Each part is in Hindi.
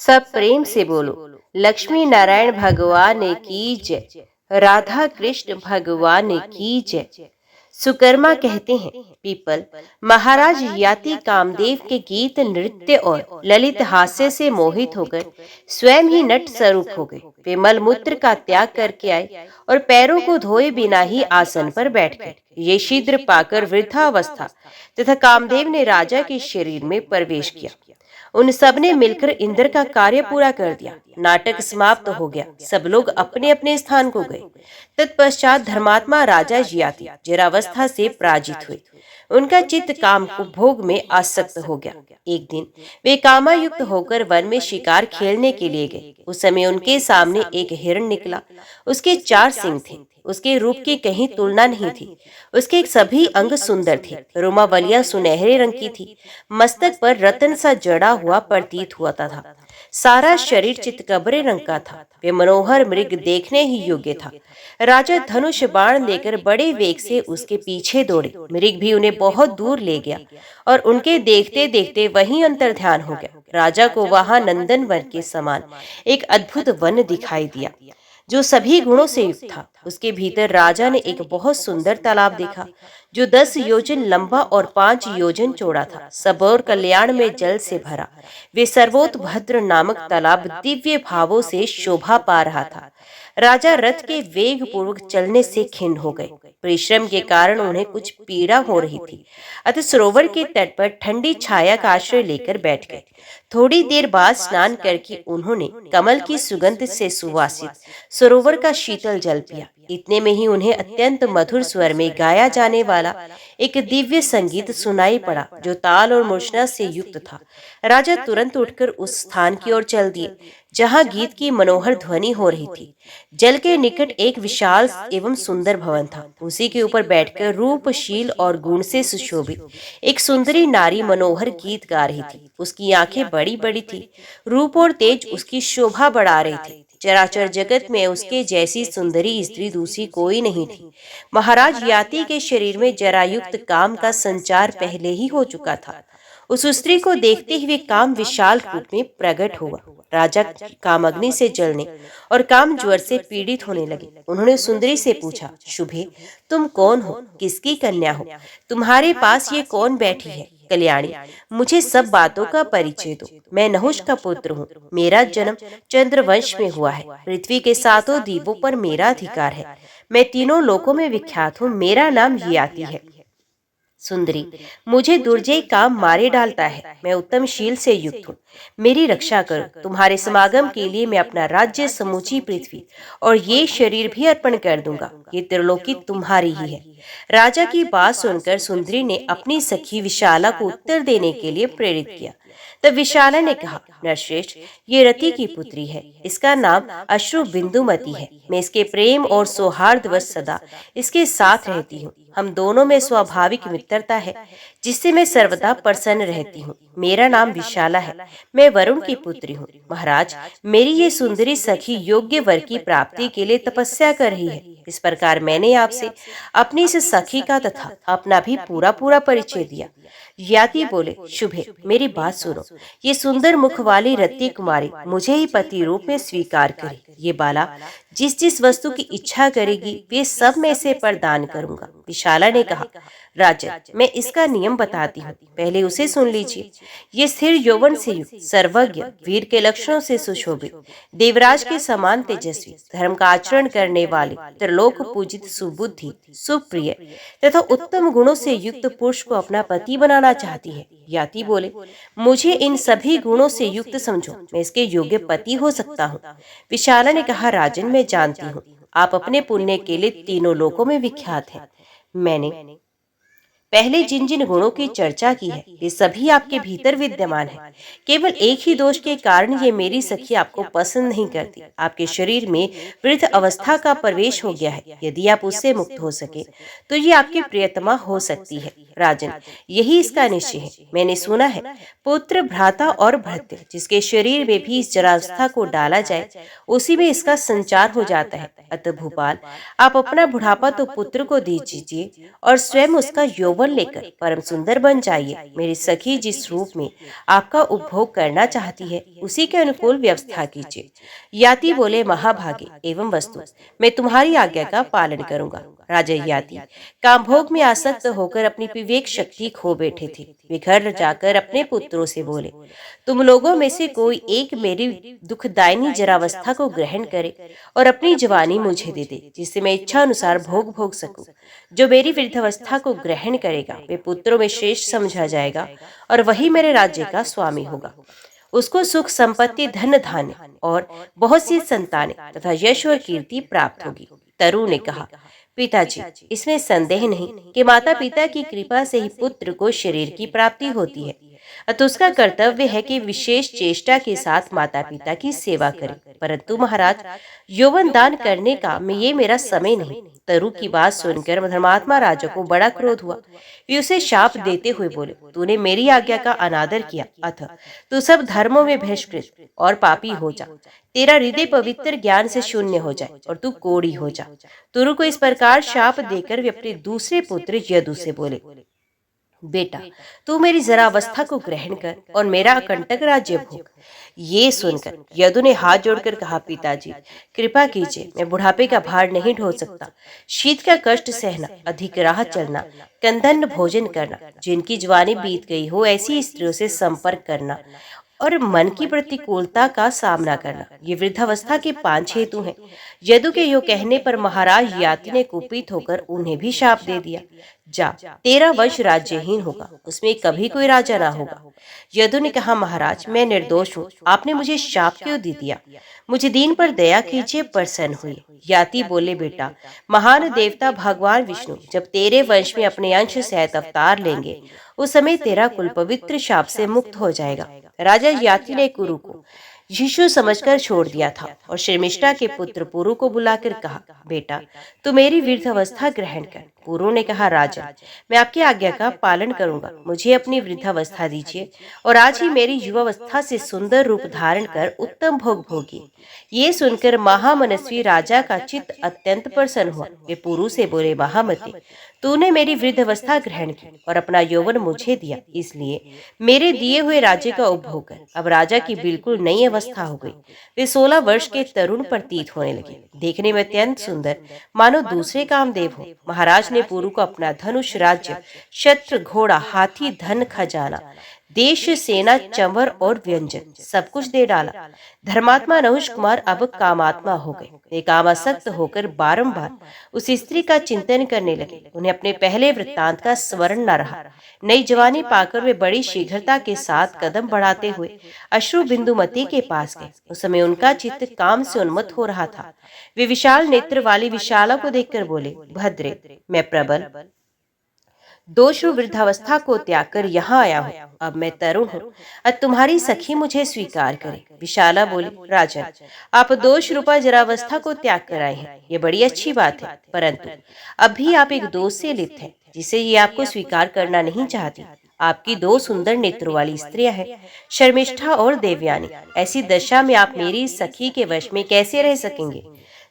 सब प्रेम से बोलो। लक्ष्मी नारायण भगवान की जय। राधा कृष्ण भगवान की जय। सुकर्मा कहते हैं, पीपल महाराज याति कामदेव के गीत, नृत्य और ललित हास्य से मोहित होकर स्वयं ही नट स्वरूप हो गए। वे मलमूत्र का त्याग करके आए और पैरों को धोए बिना ही आसन पर बैठ गए। ये शीघ्र पाकर वृद्धावस्था तथा कामदेव ने राजा के शरीर में प्रवेश किया। उन सब ने मिलकर इंद्र का कार्य पूरा कर दिया। नाटक समाप्त हो गया। सब लोग अपने अपने स्थान को गए। तत्पश्चात धर्मात्मा राजा जियाति जरावस्था से पराजित हुए। उनका चित्त काम को भोग में आसक्त हो गया। एक दिन वे कामायुक्त होकर वन में शिकार खेलने के लिए गए। उस समय उनके सामने एक हिरण निकला। उसके 4 सिंग थे। उसके रूप की कहीं तुलना नहीं थी। उसके सभी अंग सुंदर थे। रोमावलियां सुनहरे रंग की थी। मस्तक पर रतन सा जड़ा हुआ प्रतीत हुआ था। सारा शरीर चितकबरे रंग का था। वे मनोहर मृग देखने ही योग्य था। राजा धनुष बाण लेकर बड़े वेग से उसके पीछे दौड़े। मृग भी उन्हें बहुत दूर ले गया और उनके देखते देखते वहीं अंतर्ध्यान हो गया। राजा को वहां नंदन वन के समान एक अद्भुत वन दिखाई दिया जो सभी गुणों से युक्त था। उसके भीतर राजा ने एक बहुत सुंदर तालाब देखा जो 10 योजन लंबा और 5 योजन चौड़ा था। सब और कल्याण में जल से भरा वे सर्वोतभद्र नामक तालाब दिव्य भावों से शोभा पा रहा था। राजा रथ के वेग पूर्वक चलने से खिन्न हो गए। परिश्रम के कारण उन्हें कुछ पीड़ा हो रही थी, अतः सरोवर के तट पर ठंडी छाया का आश्रय लेकर बैठ गए। थोड़ी देर बाद स्नान करके उन्होंने कमल की सुगंध से सुवासित सरोवर का शीतल जल पिया। इतने में ही उन्हें अत्यंत मधुर स्वर में गाया जाने वाला एक दिव्य संगीत सुनाई पड़ा जो ताल और मूर्छना से युक्त था। राजा तुरंत उठकर उस स्थान की ओर चल दिए जहां गीत की मनोहर ध्वनि हो रही थी। जल के निकट एक विशाल एवं सुंदर भवन था। उसी के ऊपर बैठकर रूपशील और गुण से सुशोभित एक सुंदरी नारी मनोहर गीत गा रही थी। उसकी आंखें बड़ी बड़ी थी। रूप और तेज उसकी शोभा बढ़ा रहे थे। चराचर जगत में उसके जैसी सुंदरी स्त्री दूसरी कोई नहीं थी। महाराज याति के शरीर में जरायुक्त काम का संचार पहले ही हो चुका था। उस स्त्री को देखते ही वे काम विशाल रूप में प्रकट हुआ। राजा कामअग्नि से जलने और काम ज्वर से पीड़ित होने लगे। उन्होंने सुंदरी से पूछा, शुभे, तुम कौन हो? किसकी कन्या हो? तुम्हारे पास ये कौन बैठी है? कल्याणी, मुझे सब बातों का परिचय दो। मैं नहुष का पुत्र हूँ। मेरा जन्म चंद्रवंश में हुआ है। पृथ्वी के 7 द्वीपों पर मेरा अधिकार है। मैं तीनों लोकों में विख्यात हूँ। मेरा नाम याति है। सुंदरी, मुझे दुर्जय काम मारे डालता है। मैं उत्तम शील से युक्त हूँ। मेरी रक्षा करो। तुम्हारे समागम के लिए मैं अपना राज्य, समूची पृथ्वी और ये शरीर भी अर्पण कर दूंगा। ये त्रिलोकी तुम्हारी ही है। राजा की बात सुनकर सुंदरी ने अपनी सखी विशाला को उत्तर देने के लिए प्रेरित किया। तब विशाला ने कहा, नरश्रेष्ठ, ये रति की पुत्री है। इसका नाम अश्रु बिंदुमती है। मैं इसके प्रेम और सौहार्दवश सदा इसके साथ रहती हूँ। हम दोनों में स्वाभाविक मित्रता है जिससे मैं सर्वदा प्रसन्न रहती हूँ। मेरा नाम विशाला है। मैं वरुण की पुत्री हूँ। महाराज, मेरी ये सुंदरी सखी योग्य वर की प्राप्ति के लिए तपस्या कर रही है। इस प्रकार मैंने आपसे अपनी इस सखी का तथा अपना भी पूरा पूरा परिचय दिया। याति बोले, शुभे, मेरी बात सुनो। ये सुंदर मुख वाली रति कुमारी मुझे ही पति रूप में स्वीकार करे। ये बाला जिस जिस वस्तु की इच्छा करेगी वे सब में से प्रदान करूंगा। विशाला ने कहा, राजन, मैं इसका नियम बताती हूँ, पहले उसे सुन लीजिए। ये स्थिर यौवन से युक्त, सर्वज्ञ, वीर के लक्षणों से सुशोभित, देवराज के समान तेजस्वी, धर्म का आचरण करने वाले, त्रिलोक पूजित, सुबुद्धि, सुप्रिय तथा उत्तम गुणों से युक्त पुरुष को अपना पति बनाना चाहती है। याति बोले, मुझे इन सभी गुणों से युक्त समझो। मैं इसके योग्य पति हो सकता हूँ। विशाला ने कहा, राजन, मैं जानती हूँ आप अपने पुण्य के लिए तीनों लोकों में विख्यात हैं। मैंने पहले जिन जिन गुणों की चर्चा की है ये सभी आपके भीतर विद्यमान है। केवल एक ही दोष के कारण ये मेरी सखी आपको पसंद नहीं करती। आपके शरीर में वृद्ध अवस्था का प्रवेश हो गया है। यदि आप उससे मुक्त हो सके तो ये आपकी प्रियतमा हो सकती है। राजन, यही इसका निश्चय है। मैंने सुना है पुत्र, भ्राता और भृत्य जिसके शरीर में भी इस जरावस्था को डाला जाए उसी में इसका संचार हो जाता है। अतः भूपाल, आप अपना बुढ़ापा तो पुत्र को दीजिए और स्वयं उसका यौवन यौवन लेकर परम सुंदर बन जाइए। मेरी सखी जिस रूप में आपका उपभोग करना चाहती है उसी के अनुकूल व्यवस्था कीजिए। याति बोले, महाभागे एवं वस्तु, मैं तुम्हारी आज्ञा का पालन करूंगा। राजा याति कामभोग में आसक्त होकर अपनी विवेक शक्ति खो बैठे थे। वे घर जाकर अपने पुत्रों से बोले, तुम लोगों में से कोई एक मेरी दुखदायिनी जरावस्था को ग्रहण करे और अपनी जवानी मुझे दे दे, जिससे मैं इच्छा अनुसार भोग सकूं। जो मेरी वृद्धावस्था को ग्रहण करेगा वे पुत्रों में श्रेष्ठ समझा जाएगा और वही मेरे राज्य का स्वामी होगा। उसको सुख संपत्ति, धन धान्य और बहुत सी संतानें तथा यश और कीर्ति प्राप्त होगी। तरु ने कहा, पिताजी, इसमें संदेह नहीं कि माता पिता की कृपा से ही पुत्र को शरीर की प्राप्ति होती है, अतः उसका कर्तव्य है कि विशेष चेष्टा के साथ माता पिता की सेवा करे। परंतु महाराज, यौवन दान करने का ये मेरा समय नहीं। तरु की बात सुनकर धर्मात्मा राजा को बड़ा क्रोध हुआ। वे उसे शाप देते हुए बोले, तूने मेरी आज्ञा का अनादर किया, अतः तू सब धर्मों में बहिष्कृत और पापी हो जा। तेरा हृदय पवित्र ज्ञान से शून्य हो जाए और तू कोढ़ी हो जा। तुरु को इस प्रकार शाप देकर वे अपने दूसरे पुत्र यदु से बोले, बेटा, तू मेरी जरावस्था को ग्रहण कर और मेरा अकंटक राज्य भोग। ये सुनकर यदु ने हाथ जोड़कर कहा, पिताजी, कृपा कीजिए, मैं बुढ़ापे का भार नहीं ढो सकता। शीत का कष्ट सहना, अधिक राह चलना, कंदन भोजन करना, जिनकी जवानी बीत गई हो ऐसी स्त्रियों से संपर्क करना और मन की प्रतिकूलता का सामना करना, ये वृद्धावस्था के 5 हेतु हैं। यदु के यो कहने पर महाराज याति ने कुपित होकर उन्हें भी शाप दे दिया। जा, तेरा वंश राज्यहीन होगा, उसमें कभी कोई राजा ना होगा। यदु ने कहा, महाराज, मैं निर्दोष हूँ, आपने मुझे शाप क्यों दे दिया? मुझे दीन पर दया कीजिए, प्रसन्न हुई। याति बोले, बेटा, महान देवता भगवान विष्णु जब तेरे वंश में अपने अंश सहित अवतार लेंगे, उस समय तेरा कुल पवित्र शाप से मुक्त हो जाएगा। राजा याति ने कुरु को यीशु समझकर छोड़ दिया था और शर्मिष्ठा के पुत्र पुरु को बुलाकर कहा, बेटा, तू मेरी वृद्धावस्था ग्रहण कर। पुरु ने कहा, राजा, मैं आपकी आज्ञा का पालन करूंगा। मुझे अपनी वृद्धावस्था दीजिए और आज ही मेरी युवावस्था से सुंदर रूप धारण कर उत्तम भोग भोगी। ये सुनकर महामनस्वी राजा का चित्त अत्यंत प्रसन्न हुआ। वे पुरु से बोले, महामते, तूने मेरी वृद्धावस्था ग्रहण की और अपना यौवन मुझे दिया, इसलिए मेरे दिए हुए राज्य का उपभोग कर। अब राजा की बिल्कुल नई अवस्था हो गई। वे 16 वर्ष के तरुण प्रतीत होने लगे, देखने में अत्यंत सुंदर, मानो दूसरे कामदेव हो। महाराज ने पुरु को अपना धनुष, राज्य, शस्त्र, घोड़ा, हाथी, धन, खजाना, देश, सेना, चंवर और व्यंजन सब कुछ दे डाला। धर्मात्मा नहुष कुमार अब कामात्मा हो गए। वे कामासक्त होकर बारंबार उस स्त्री का चिंतन करने लगे। उन्हें अपने पहले वृत्तांत का स्मरण न रहा। नई जवानी पाकर वे बड़ी शीघ्रता के साथ कदम बढ़ाते हुए अश्रु बिंदुमती के पास गए। उस समय उनका चित्त काम से उन्मत्त हो रहा था। वे विशाल नेत्र वाली विशाला को देखकर बोले, भद्रे, मैं प्रबल दोषु वृद्धावस्था को त्याग कर यहाँ आया हूँ। अब मैं तरुण हूँ, अब तुम्हारी सखी मुझे स्वीकार करे। विशाला बोली, राजन, आप दोष रूपा जरावस्था को त्याग कर आए हैं, ये बड़ी अच्छी बात है, परंतु अब भी आप एक दोष से लिप्त हैं, जिसे ये आपको स्वीकार करना नहीं चाहती। आपकी 2 सुंदर नेत्रों वाली स्त्रियां हैं, शर्मिष्ठा और देवयानी। ऐसी दशा में आप मेरी सखी के वश में कैसे रह सकेंगे?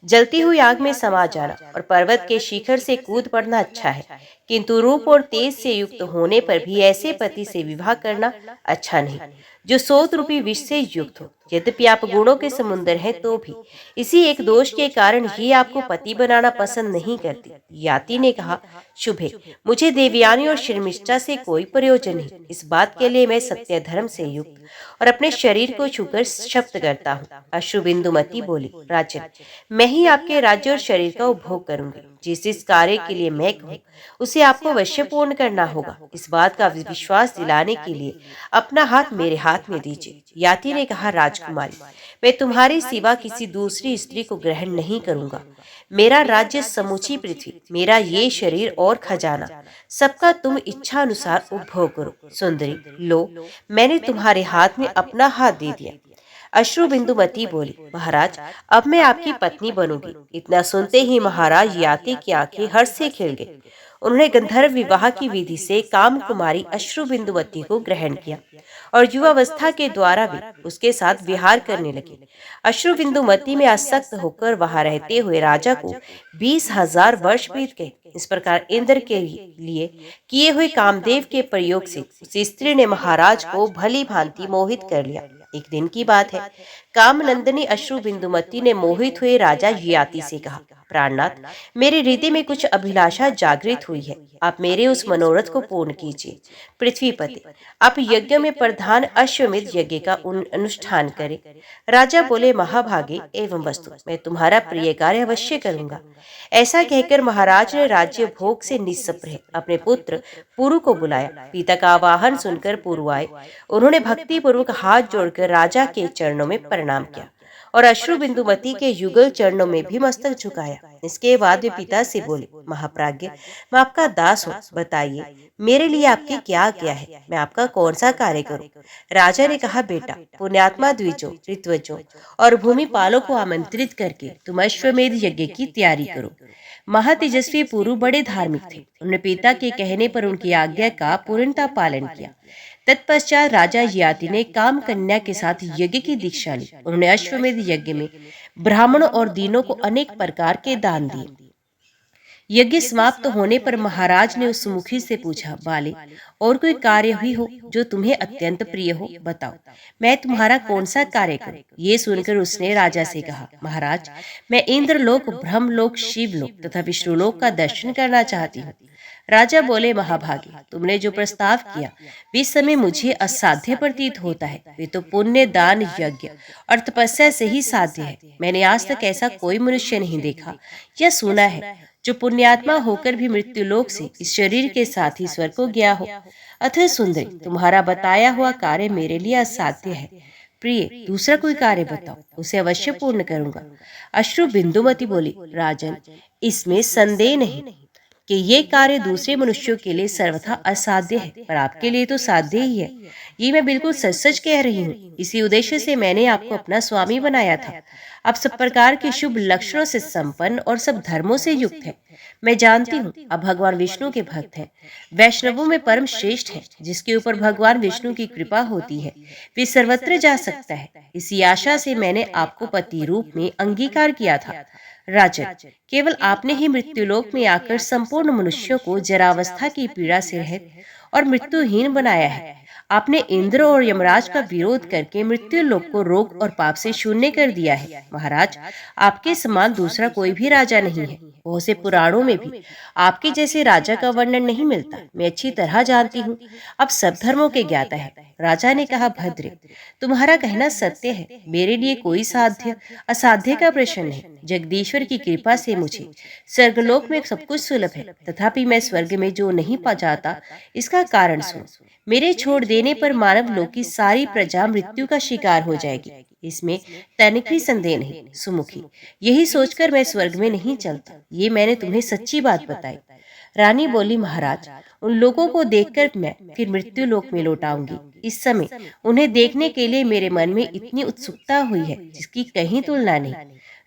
जलती हुई आग में समा जाना और पर्वत के शिखर से कूद पड़ना अच्छा है, किंतु रूप और तेज से युक्त होने पर भी ऐसे पति से विवाह करना अच्छा नहीं, जो 100 रूपी विष से युक्त हो। यद्यपि आप गुणों के समुद्र हैं, तो भी इसी एक दोष के कारण ही आपको पति बनाना पसंद नहीं करती। याति ने कहा, शुभे, मुझे देवयानी और शर्मिष्ठा से कोई प्रयोजन नहीं। इस बात के लिए मैं सत्य धर्म से युक्त और अपने शरीर को छूकर शपथ करता हूँ। अश्रुबिंदुमती बोली, राजन, मैं ही आपके राज्य और शरीर का उपभोग करूंगी। जिस कार्य के लिए मैं कहूँ उसे आपको अवश्य पूर्ण करना होगा। इस बात का विश्वास दिलाने के लिए अपना हाथ मेरे हाथ में दीजिए। याति ने कहा, राजकुमारी, मैं तुम्हारी सिवा किसी दूसरी स्त्री को ग्रहण नहीं करूंगा। मेरा राज्य, समूची पृथ्वी, मेरा ये शरीर और खजाना, सबका तुम इच्छा अनुसार उपभोग करो। सुंदरी, लो, मैंने तुम्हारे हाथ में अपना हाथ दे दिया। अश्रु बिंदुमती बोली, महाराज, अब मैं आपकी पत्नी बनूंगी। इतना सुनते ही महाराज याति की आंखें हर्ष से खिल गई। उन्होंने गंधर्व विवाह की विधि से काम कुमारी अश्रुबिंदुवती को ग्रहण किया और युवावस्था के द्वारा भी उसके साथ विहार करने लगे। अश्रुबिंदुमती में आसक्त होकर वहां रहते हुए राजा को 20,000 वर्ष बीत गए। इस प्रकार इंद्र के लिए किए हुए कामदेव के प्रयोग से उस स्त्री ने महाराज को भली भांति मोहित कर लिया। एक दिन की बात है, कामनंदिनी अश्रुबिंदुमती ने मोहित हुए राजा ययाति से कहा, प्राणनाथ, मेरे हृदय में कुछ अभिलाषा जागृत हुई है, आप मेरे उस मनोरथ को पूर्ण कीजिए। पृथ्वीपति, आप यज्ञ में प्रधान अश्वमेध यज्ञ का अनुष्ठान करें। राजा बोले, महाभागे एवं वस्तु, मैं तुम्हारा प्रिय कार्य अवश्य करूंगा। ऐसा कहकर महाराज ने राज्य भोग से निस्पृह अपने पुत्र पुरु को बुलाया। पिता का आवाहन सुनकर पुरु आए। उन्होंने भक्ति पूर्वक हाथ जोड़कर राजा के चरणों में प्रणाम किया और अश्रुबिंदुमती के युगल चरणों में भी मस्तक झुकाया। इसके बाद वे पिता से बोले, महाप्राज्ञ, मैं आपका दास हूँ, बताइए मेरे लिए आपकी क्या आज्ञा है, मैं आपका कौन सा कार्य करूं? राजा ने कहा, बेटा, पुण्यात्मा द्विजों, ऋत्वजों और भूमिपालों को आमंत्रित करके तुम अश्वमेध यज्ञ की तैयारी करो। महातेजस्वी पुरु बड़े धार्मिक थे। उन्होंने पिता के कहने पर उनकी आज्ञा का पूर्णतः पालन किया। तत्पश्चात राजा ययाति ने काम कन्या के साथ यज्ञ की दीक्षा ली। उन्होंने अश्वमेध यज्ञ में ब्राह्मणों और दीनों को अनेक प्रकार के दान दिए। यज्ञ समाप्त होने पर महाराज ने उस मुखी से पूछा, बाले, और कोई कार्य भी हो जो तुम्हें अत्यंत प्रिय हो, बताओ, मैं तुम्हारा कौन सा कार्य करूं? ये सुनकर उसने राजा से कहा, महाराज, मैं इंद्रलोक, ब्रह्मलोक, शिवलोक तथा विष्णुलोक का दर्शन करना चाहती हूँ। राजा बोले, महाभागी, तुमने जो प्रस्ताव किया वे समय मुझे असाध्य प्रतीत होता है। वे तो पुण्य, दान, यज्ञ और तपस्या से ही साध्य है। मैंने आज तक ऐसा कोई मनुष्य नहीं देखा या सुना है जो पुण्यात्मा होकर भी मृत्युलोक से इस शरीर के साथ ही स्वर्ग को गया हो। अतः सुंदरी, तुम्हारा बताया हुआ कार्य मेरे लिए असाध्य है। प्रिय, दूसरा कोई कार्य बताओ, उसे अवश्य पूर्ण करूंगा। अश्रुबिंदुमती बोली, राजन, इसमें संदेह नहीं कि ये कार्य दूसरे मनुष्यों के लिए सर्वथा असाध्य है, पर आपके लिए तो साध्य ही है। ये मैं बिल्कुल सच सच कह रही हूँ। इसी उद्देश्य से मैंने आपको अपना स्वामी बनाया था। आप सब प्रकार के शुभ लक्षणों से संपन्न और सब धर्मों से युक्त है। मैं जानती हूँ आप भगवान विष्णु के भक्त हैं, वैष्णवों में परम श्रेष्ठ है। जिसके ऊपर भगवान विष्णु की कृपा होती है वे सर्वत्र जा सकता है। इसी आशा से मैंने आपको पति रूप में अंगीकार किया था। राजन, केवल आपने ही मृत्युलोक में आकर संपूर्ण मनुष्यों को जरावस्था की पीड़ा से रहित और मृत्युहीन बनाया है। आपने इंद्र और यमराज का विरोध करके मृत्युलोक को रोग और पाप से शून्य कर दिया है। महाराज, आपके समान दूसरा कोई भी राजा नहीं है। बहुत से पुराणों में भी आपके जैसे राजा का वर्णन नहीं मिलता। मैं अच्छी तरह जानती हूँ आप सब धर्मों के ज्ञाता है। राजा ने कहा, भद्रे, तुम्हारा कहना सत्य है। मेरे लिए कोई साध्य असाध्य का प्रश्न नहीं। जगदीश्वर की कृपा से मुझे स्वर्गलोक में सब कुछ सुलभ है, तथापि मैं स्वर्ग में जो नहीं पा जाता इसका कारण सुनो। मेरे छोड़ देने पर मानव लोक की सारी प्रजा मृत्यु का शिकार हो जाएगी, इसमें तनिक भी संदेह नहीं। सुमुखी, यही सोचकर मैं स्वर्ग में नहीं चलता। ये मैंने तुम्हें सच्ची बात बताई। रानी बोली, महाराज, उन लोगों को देखकर मैं फिर मृत्यु लोक में लौट आऊंगी। इस समय उन्हें देखने के लिए मेरे मन में इतनी उत्सुकता हुई है जिसकी कहीं तुलना नहीं।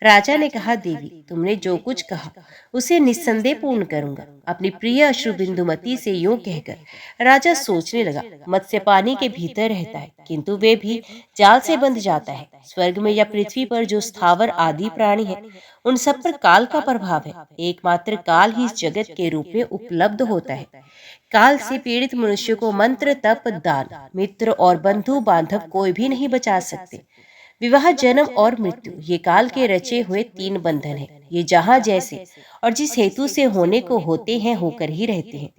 राजा ने कहा, देवी, तुमने जो कुछ कहा उसे निस्संदेह पूर्ण करूंगा। अपनी प्रिय अश्रुबिंदुमती से यूं कहकर राजा सोचने लगा। मत्स्य पानी के भीतर रहता है, किंतु वे भी जाल से बंध जाता है। स्वर्ग में या पृथ्वी पर जो स्थावर आदि प्राणी है उन सब पर काल का प्रभाव है। एकमात्र काल ही इस जगत के रूप में उपलब्ध होता है। काल से पीड़ित मनुष्य को मंत्र, तप, दान, मित्र और बंधु बांधव कोई भी नहीं बचा सकते। विवाह, जन्म और मृत्यु ये काल के रचे हुए तीन बंधन हैं। ये जहाँ जैसे और जिस हेतु से होने को होते हैं होकर ही रहते हैं।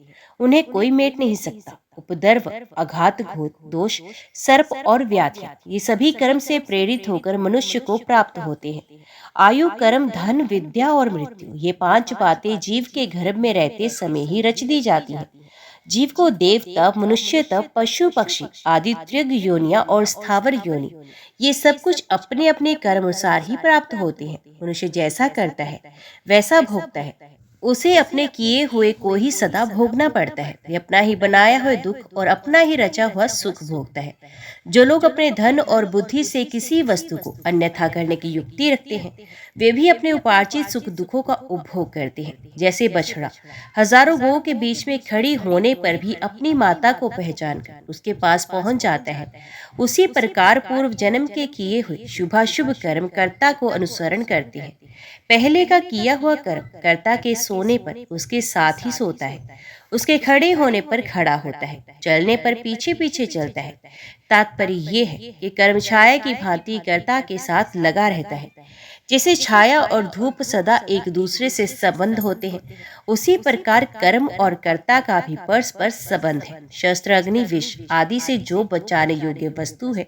उन्हें कोई मेट नहीं सकता। उपद्रव, आघात, घोत, दोष, सर्प और व्याधियां ये सभी कर्म से प्रेरित होकर मनुष्य को प्राप्त होते हैं। आयु, कर्म, धन, विद्या और मृत्यु ये पांच बातें जीव के गर्भ में रहते समय ही रच दी जाती हैं। जीव को देव तप, मनुष्य तप, पशु पक्षी आदि त्रिग योनियां और स्थावर योनि ये सब कुछ अपने अपने कर्म अनुसार ही प्राप्त होते हैं। मनुष्य जैसा करता है वैसा भोगता है। उसे अपने किए हुए को ही सदा भोगना पड़ता है। वे अपना ही बनाया हुआ दुख और अपना ही रचा हुआ सुख भोगता है। जो लोग अपने धन और बुद्धि से किसी वस्तु को अन्यथा करने की युक्ति रखते हैं, वे भी अपने उपार्जित सुख दुखों का उपभोग करते हैं। जैसे बछड़ा हजारों गौओं के बीच में खड़ी होने पर भी अपनी माता को पहचान कर उसके पास पहुंच जाता है, उसी प्रकार पूर्व जन्म के किए हुए शुभाशुभ कर्म कर्ता को अनुसरण करते हैं। पहले का किया हुआ कर्म कर्ता के सोने पर उसके साथ ही सोता है, उसके खड़े होने पर खड़ा होता है, चलने पर पीछे पीछे चलता है। तात्पर्य ये है कि कर्म छाया की भांति कर्ता के साथ लगा रहता है। जैसे छाया और धूप सदा एक दूसरे से संबंध होते हैं, उसी प्रकार कर्म और कर्ता का भी परस्पर संबंध है। शस्त्र, अग्नि, विष आदि से जो बचाने योग्य वस्तु है,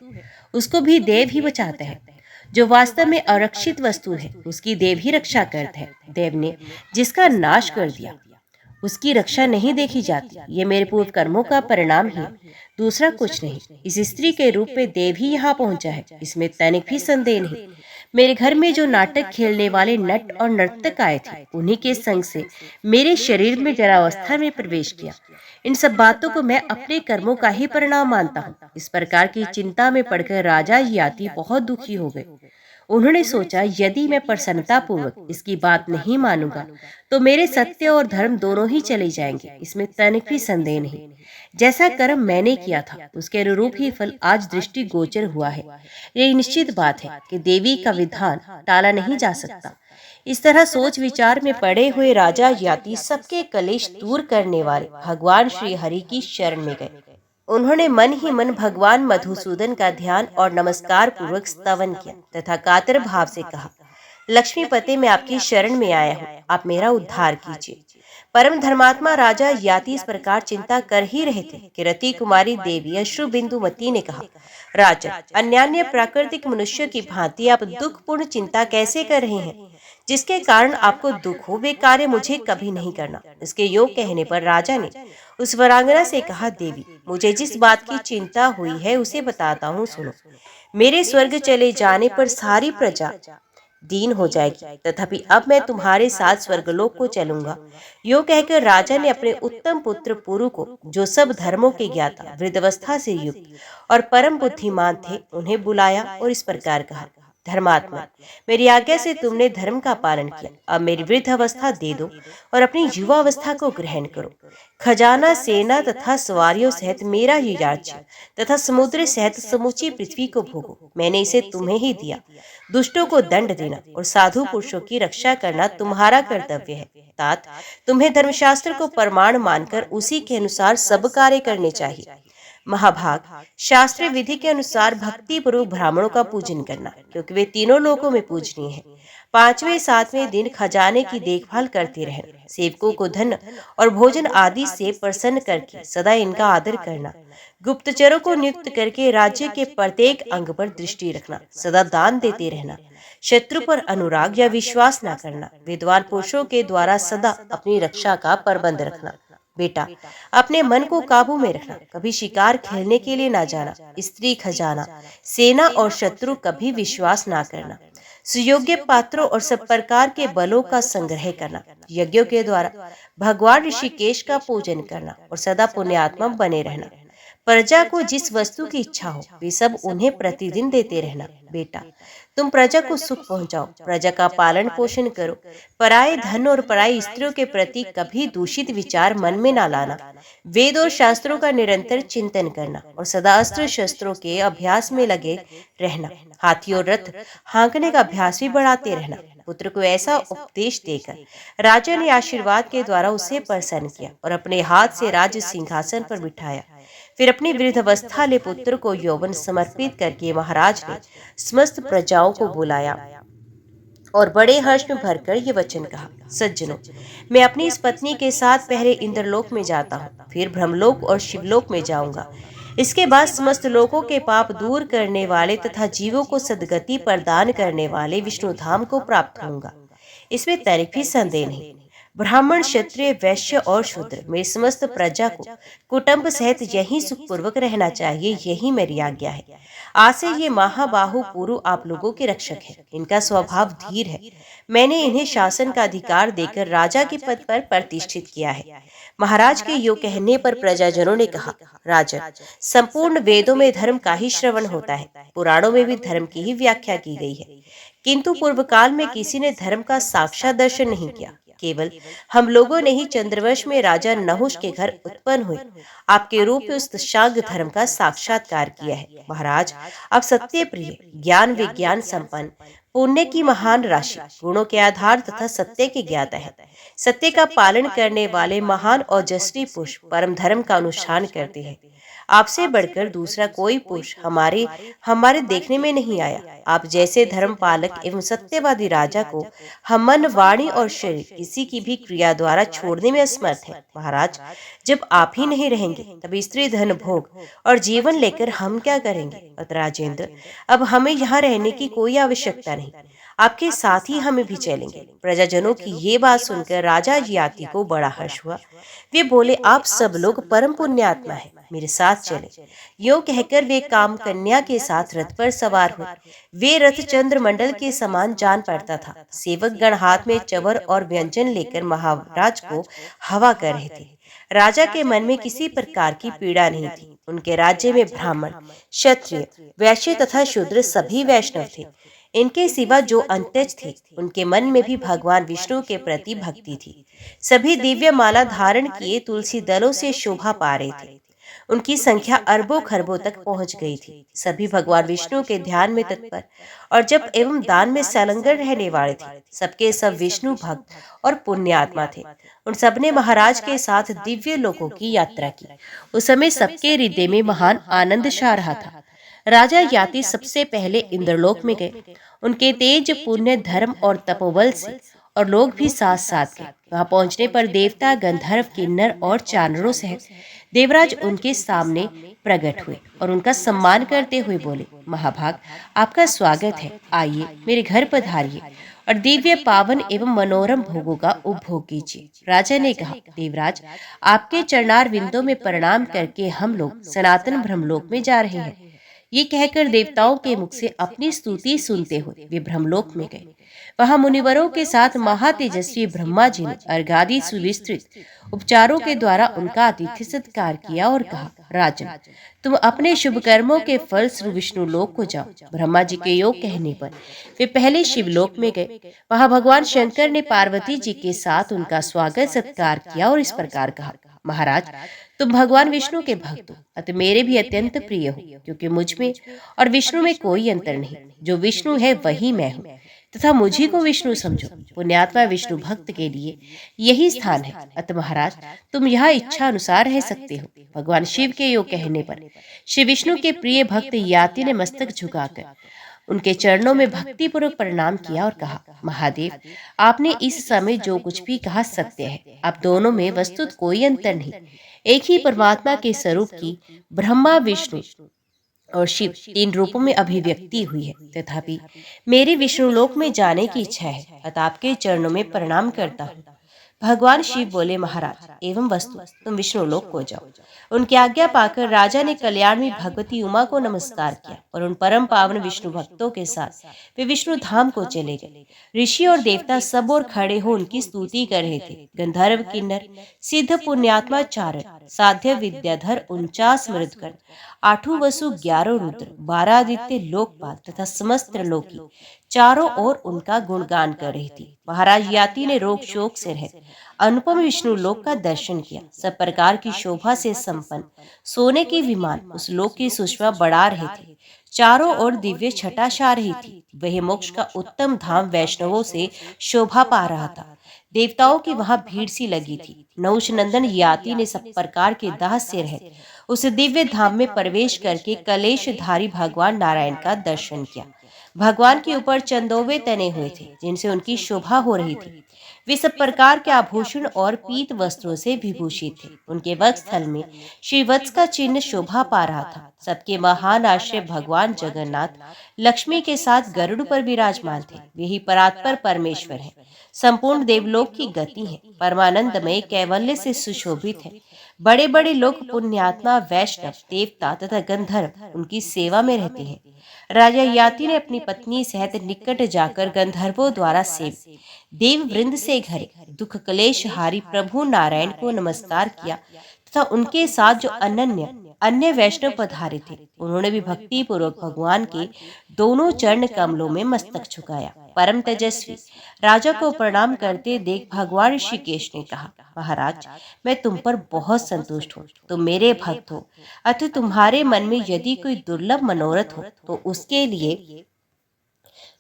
उसको भी देव ही बचाता है। जो वास्तव में अरक्षित वस्तु है, उसकी देव ही रक्षा करता है। देव ने जिसका नाश कर दिया, उसकी रक्षा नहीं देखी जाती। ये मेरे पूर्व कर्मों का परिणाम ही, दूसरा कुछ नहीं। इस स्त्री के रूप में देव ही यहाँ पहुंचा है, इसमें तनिक भी संदेह नहीं। मेरे घर में जो नाटक खेलने वाले नट और नर्तक आए थे, उन्हीं के संग से मेरे शरीर में जरावस्था में प्रवेश किया। इन सब बातों को मैं अपने कर्मों का ही परिणाम मानता हूँ। इस प्रकार की चिंता में पड़कर राजा याति बहुत दुखी हो गए। उन्होंने सोचा, यदि मैं प्रसन्नता पूर्वक इसकी बात नहीं मानूंगा तो मेरे सत्य और धर्म दोनों ही चले जाएंगे, इसमें तनिक भी संदेह नहीं। जैसा कर्म मैंने किया था, उसके अनुरूप ही फल आज दृष्टि गोचर हुआ है। यह निश्चित बात है कि देवी का विधान टाला नहीं जा सकता। इस तरह सोच विचार में पड़े हुए राजा याति सबके कलेश दूर करने वाले भगवान श्री हरि की शरण में गए। उन्होंने मन ही मन भगवान मधुसूदन का ध्यान और नमस्कार पूर्वक स्तवन किया तथा कातर भाव से कहा, लक्ष्मीपते, मैं आपकी शरण में आया हूँ, आप मेरा उद्धार कीजिए। परम धर्मात्मा राजा याति इस प्रकार चिंता कर ही रहे थे कि रति कुमारी देवी अश्रुबिंदुमती ने कहा, राजन, अन्यान्य प्राकृतिक मनुष्य की भांति आप दुखपूर्ण चिंता कैसे कर रहे हैं? जिसके कारण आपको दुख हो, वे कार्य मुझे कभी नहीं करना। इसके योग कहने पर राजा ने उस वरांगना से कहा, देवी, मुझे जिस बात की चिंता हुई है उसे बताता हूँ, सुनो। मेरे स्वर्ग चले जाने पर सारी प्रजा दीन हो जाएगी, तथापि अब मैं तुम्हारे साथ स्वर्गलोक को चलूंगा। यो कहकर राजा ने अपने उत्तम पुत्र पुरु को, जो सब धर्मों के ज्ञाता, वृद्धावस्था से युक्त और परम बुद्धिमान थे, उन्हें बुलाया और इस प्रकार कहा, धर्मात्मा, मेरी आज्ञा से तुमने धर्म का पालन किया, अब मेरी वृद्ध अवस्था दे दो और अपनी युवा अवस्था को ग्रहण करो। खजाना, सेना तथा सवारियों सहित मेरा ये राज्य तथा समुद्र सहित समूची पृथ्वी को भोगो। मैंने इसे तुम्हें ही दिया। दुष्टों को दंड देना और साधु पुरुषों की रक्षा करना तुम्हारा कर्तव्य है। तात, तुम्हें धर्मशास्त्र को प्रमाण मानकर उसी के अनुसार सब कार्य करने चाहिए। महाभाग, शास्त्रीय विधि के अनुसार भक्ति पूर्वक ब्राह्मणों का पूजन करना, क्योंकि वे तीनों लोकों में पूजनीय हैं। 5वें 7वें दिन खजाने की देखभाल करते रहना। सेवकों को धन और भोजन आदि से प्रसन्न करके सदा इनका आदर करना। गुप्तचरों को नियुक्त करके राज्य के प्रत्येक अंग पर दृष्टि रखना। सदा दान देते रहना। शत्रु पर अनुराग या विश्वास न करना। विद्वान पुरुषों के द्वारा सदा अपनी रक्षा का प्रबंध रखना। बेटा, अपने मन को काबू में रखना। कभी शिकार खेलने के लिए ना जाना। स्त्री, खजाना, सेना और शत्रु कभी विश्वास ना करना। सुयोग्य पात्रों और सब प्रकार के बलों का संग्रह करना। यज्ञों के द्वारा भगवान ऋषिकेश का पूजन करना और सदा पुण्यात्मा बने रहना। प्रजा को जिस वस्तु की इच्छा हो वे सब उन्हें प्रतिदिन देते रहना। बेटा, तुम प्रजा को सुख पहुंचाओ, प्रजा का पालन पोषण करो। पराये धन और पराई स्त्रियों के प्रति कभी दूषित विचार मन में ना लाना। वेद और शास्त्रों का निरंतर चिंतन करना और सदा अस्त्र शस्त्रों के अभ्यास में लगे रहना। हाथी और रथ हाँकने का अभ्यास भी बढ़ाते रहना। पुत्र को ऐसा उपदेश देकर राजा ने आशीर्वाद के द्वारा उसे प्रसन्न किया और अपने हाथ से राज सिंहासन पर बिठाया। फिर अपनी वृद्धावस्था ले पुत्र को यौवन समर्पित करके महाराज ने समस्त प्रजाओं को बुलाया और बड़े हर्ष में भरकर ये वचन कहा, सज्जनों, मैं अपनी इस पत्नी के साथ पहले इंद्रलोक में जाता हूँ, फिर ब्रह्मलोक और शिवलोक में जाऊंगा। इसके बाद समस्त लोगों के पाप दूर करने वाले तथा जीवों को सद्गति प्रदान करने वाले विष्णु धाम को प्राप्त होऊंगा। इसमें तनिक भी संदेह नहीं। ब्राह्मण, क्षत्रिय, वैश्य और शूद्र मेरी समस्त प्रजा को कुटुंब सहित यही सुखपूर्वक रहना चाहिए, यही मेरी आज्ञा है। आज से ये महाबाहु पुरु आप लोगों के रक्षक है। इनका स्वभाव धीर है। मैंने इन्हें शासन का अधिकार देकर राजा के पद पर प्रतिष्ठित किया है। महाराज के योग कहने पर प्रजाजनों ने कहा, राजन, संपूर्ण वेदों में धर्म का ही श्रवण होता है, पुराणों में भी धर्म की ही व्याख्या की गई है, किंतु पूर्व काल में किसी ने धर्म का साक्षात दर्शन नहीं किया। केवल हम लोगों ने ही चंद्रवंश में राजा नहुष के घर उत्पन्न हुए आपके रूप में उस शांग धर्म का साक्षात्कार किया है। महाराज, आप सत्य प्रिय, ज्ञान विज्ञान संपन्न, पुण्य की महान राशि, गुणों के आधार तथा सत्य के ज्ञाता है। सत्य का पालन करने वाले महान और जस्वी पुरुष परम धर्म का अनुष्ठान करते हैं। आपसे बढ़कर दूसरा कोई पुरुष हमारे देखने में नहीं आया। आप जैसे धर्म पालक एवं सत्यवादी राजा को हम मन, वाणी और शरीर किसी की भी क्रिया द्वारा छोड़ने में असमर्थ हैं। महाराज, जब आप ही नहीं रहेंगे तब स्त्री, धन, भोग और जीवन लेकर हम क्या करेंगे? अतः राजेंद्र, अब हमें यहाँ रहने की कोई आवश्यकता नहीं, आपके साथ ही हमें भी चलेंगे। प्रजाजनों की ये बात सुनकर राजा ययाति को बड़ा हर्ष हुआ। वे बोले, आप सब लोग परम पुण्यात्मा हैं, मेरे साथ चले। यो कहकर वे काम कन्या के साथ रथ पर सवार हुए। वे रथ चंद्रमंडल के समान जान पड़ता था। सेवक गण हाथ में चवर और व्यंजन लेकर महाराज को हवा कर रहे थे। राजा के मन में किसी प्रकार की पीड़ा नहीं थी। उनके राज्य में ब्राह्मण, क्षत्रिय, वैश्य तथा शूद्र सभी वैष्णव थे। इनके सिवा जो अंत्यज थे, उनके मन में भी भगवान विष्णु के प्रति भक्ति थी। सभी दिव्य माला धारण किए तुलसी दलों से शोभा पा रहे थे। उनकी संख्या अरबों खरबों तक पहुंच गई थी। सभी भगवान विष्णु के ध्यान में तत्पर और जप एवं दान में संलग्न रहने वाले थे। सबके सब विष्णु भक्त और पुण्यात्मा थे। उन सबने महाराज के साथ दिव्य लोकों की यात्रा की। उस समय सबके हृदय में महान आनंद छा रहा था। राजा ययाति सबसे पहले इंद्रलोक में गए। उनके तेज, पुण्य, धर्म और तपोबल से और लोग भी साथ साथ गए। वहां पहुंचने पर देवता, गंधर्व, किन्नर और चारणों सहित देवराज उनके सामने प्रकट हुए और उनका सम्मान करते हुए बोले, महाभाग, आपका स्वागत है। आइए, मेरे घर पधारिए और दिव्य, पावन एवं मनोरम भोगों का उपभोग कीजिए। राजा ने कहा, देवराज, आपके चरणार विंदों में प्रणाम करके हम लोग सनातन ब्रह्मलोक में जा रहे हैं। ये कहकर देवताओं के मुख से अपनी स्तुति सुनते हुए वे ब्रह्मलोक में गए। वहां मुनिवरों के साथ महातेजस्वी ब्रह्मा जी ने अर्घादि सुविस्तृत उपचारों के द्वारा उनका आतिथ्य सत्कार किया और कहा, राजन, तुम अपने शुभ कर्मों के फल स्वरूप विष्णु लोक को जाओ। ब्रह्मा जी के योग कहने पर वे पहले शिवलोक में गए। वहां भगवान शंकर ने पार्वती जी के साथ उनका स्वागत सत्कार किया और इस प्रकार कहा, महाराज, तुम भगवान विष्णु के भक्त हो, अतः मेरे भी अत्यंत प्रिय हो, क्योंकि मुझ में और विष्णु में कोई अंतर नहीं। जो विष्णु है वही मैं हूँ, तथा मुझी को विष्णु समझो। पुण्यात्मा विष्णु भक्त के लिए यही स्थान है। अतः महाराज, तुम यहाँ इच्छा अनुसार रह सकते हो। भगवान शिव के योग कहने पर श्री विष्णु के प्रिय भक्त ययाति ने मस्तक झुकाकर उनके चरणों में भक्ति पूर्वक प्रणाम किया और कहा, महादेव, आपने इस समय जो कुछ भी कहा सत्य है। आप दोनों में वस्तुत कोई अंतर नहीं। एक ही परमात्मा के स्वरूप की ब्रह्मा, विष्णु और शिव तीन रूपों में अभिव्यक्ति हुई है। तथापि मेरी विष्णु लोक में जाने की इच्छा है, अतः आपके चरणों में प्रणाम करता हूँ। भगवान शिव बोले, महाराज एवं वस्तु, तुम विष्णु लोक को जाओ। उनकी आज्ञा पाकर राजा ने कल्याणी भगवती उमा को नमस्कार किया और उन परम पावन विष्णु भक्तों के साथ वे विष्णु धाम को चले गए। ऋषि और देवता सब और खड़े हो उनकी स्तुति कर रहे थे। गंधर्व, किन्नर, सिद्ध, पुण्यात्मा, चारण, साध्य, विद्याधर, 49 मृदगण, 8 वसु, 11 रुद्र, 12 आदित्य, लोकपाल तथा समस्त लोकी चारों ओर उनका गुणगान कर रही थी। महाराज ययाति ने रोग शोक से रहित अनुपम विष्णु लोक का दर्शन किया। सब प्रकार की शोभा से संपन्न सोने के विमान उस लोक की सुषमा बढ़ा रहे थे। चारों ओर दिव्य छटा छा रही थी। वह मोक्ष का उत्तम धाम वैष्णवों से शोभा पा रहा था। देवताओं की वहां भीड़ सी लगी थी। नहुष नंदन ययाति ने सब प्रकार के दाह से रहित उस दिव्य धाम में प्रवेश करके कलेशधारी भगवान नारायण का दर्शन किया। भगवान के ऊपर चंदोवे तने हुए थे जिनसे उनकी शोभा हो रही थी। वे सब प्रकार के आभूषण और पीत वस्त्रों से विभूषित थे। उनके वक्षस्थल में श्रीवत्स का चिन्ह शोभा पा रहा था। सबके महान आश्रय भगवान जगन्नाथ लक्ष्मी के साथ गरुड़ पर विराजमान थे। वे ही परात्पर परमेश्वर हैं, संपूर्ण देवलोक की गति है, परमानंदमय कैवल्य से सुशोभित है। बड़े बड़े लोग, पुण्यात्मा, वैष्णव, देवता तथा गंधर्व उनकी सेवा में रहते हैं। राजा याति ने अपनी पत्नी सहित निकट जाकर गंधर्वों द्वारा सेव देव वृंद से घरे दुख कलेश हारी प्रभु नारायण को नमस्कार किया तथा उनके साथ जो अन्य वैष्णव पधारे थे उन्होंने भी भक्ति पूर्वक भगवान के दोनों चरण कमलों में मस्तक झुकाया। परम तेजस्वी राजा को प्रणाम करते देख भगवान ऋषिकेश ने कहा, महाराज, मैं तुम पर बहुत संतुष्ट हूँ। तुम मेरे भक्त हो, अतः तुम्हारे मन में यदि कोई दुर्लभ मनोरथ हो तो उसके लिए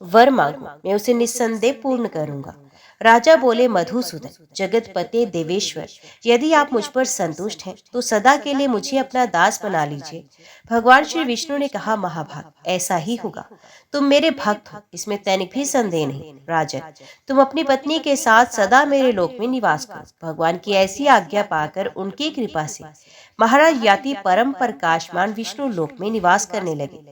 वर मांगो, मैं उसे निस्संदेह पूर्ण करूंगा। राजा बोले, मधुसूदन, जगतपते देवेश्वर, यदि आप मुझ पर संतुष्ट हैं तो सदा के लिए मुझे अपना दास बना लीजिए। भगवान श्री विष्णु ने कहा, महाभाग, ऐसा ही होगा। तुम मेरे भक्त हो, इसमें तनिक भी संदेह नहीं। राजन, तुम अपनी पत्नी के साथ सदा मेरे लोक में निवास करो। भगवान की ऐसी आज्ञा पाकर उनकी कृपा से महाराज याति परम प्रकाशमान विष्णु लोक में निवास करने लगे।